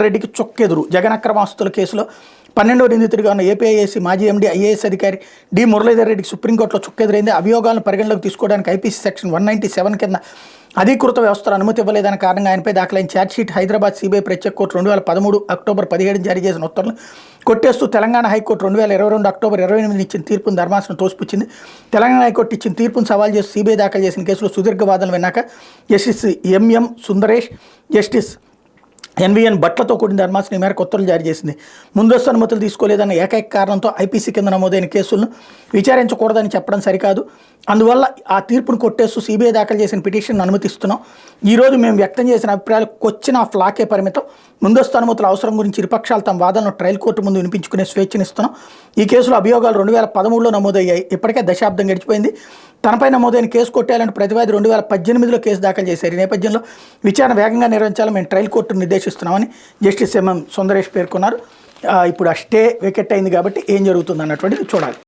రెడ్డికి చొక్కెదురు. జగన్ అక్రమాస్తుల కేసులో 12వ నిందితుడిగా ఉన్న ఏపీఐఏసీ మాజీ ఎండీ ఐఏఎస్ అధికారి డి మురళీధర్ రెడ్డికి సుప్రీంకోర్టులో చొక్కెదురైంది. అభియోగాలను పరిగణలోకి తీసుకోవడానికి ఐపీసీ సెక్షన్ 197 కింద అధీకృత వ్యవస్థలో అనుమతి ఇవ్వలేదన్న కారణంగా ఆయనపై దాఖలైన ఛార్జ్షీట్ హైదరాబాద్ సిబిఐ ప్రత్యేక కోర్టు 2013 అక్టోబర్ 17 జారీ చేసిన ఉత్తర్వులు కొట్టేస్తూ తెలంగాణ హైకోర్టు 2022 అక్టోబర్ 28 ఇచ్చిన తీర్పును ధర్మాసనం తోసిపుచ్చింది. తెలంగాణ హైకోర్టు ఇచ్చిన తీర్పును సవాల్ చేస్తూ సిబిఐ దాఖలు చేసిన కేసులో సుదీర్ఘ వాదనలు విన్నాక justice MM Sundaresh, justice NVN భట్లతో కూడిన ధర్మాసనం ఈ మేరకు ఉత్తర్వులు జారీ చేసింది. ముందస్తు అనుమతులు తీసుకోలేదన్న ఏకైక కారణంతో ఐపీసీ కింద నమోదైన కేసులను విచారించకూడదని చెప్పడం సరికాదు. అందువల్ల ఆ తీర్పును కొట్టేస్తూ సిబిఐ దాఖలు చేసిన పిటిషన్ అనుమతిస్తున్నాం. ఈరోజు మేము వ్యక్తం చేసిన అభిప్రాయాలు క్వశ్చన్ ఆఫ్ లాకే పరిమితం. ముందస్తు అనుమతుల అవసరం గురించి ఇరుపక్షాలు తమ వాదనను ట్రయల్ కోర్టు ముందు వినిపించుకునే స్వేచ్ఛనిస్తున్నాం. ఈ కేసులో అభియోగాలు 2013లో నమోదయ్యాయి. ఇప్పటికే దశాబ్దం గడిచిపోయింది. తనపై నమోదైన కేసు కొట్టేయాలని ప్రతివాది 2018లో కేసు దాఖలు చేశారు. ఈ నేపథ్యంలో విచారణ వేగంగా నిర్వహించాలని మేము ట్రయల్ కోర్టును నిర్దేశిస్తున్నామని జస్టిస్ ఎంఎం సుందరేష్ పేర్కొన్నారు. ఇప్పుడు ఆ స్టే వెకెట్ అయింది కాబట్టి ఏం జరుగుతుంది అన్నటువంటిది చూడాలి.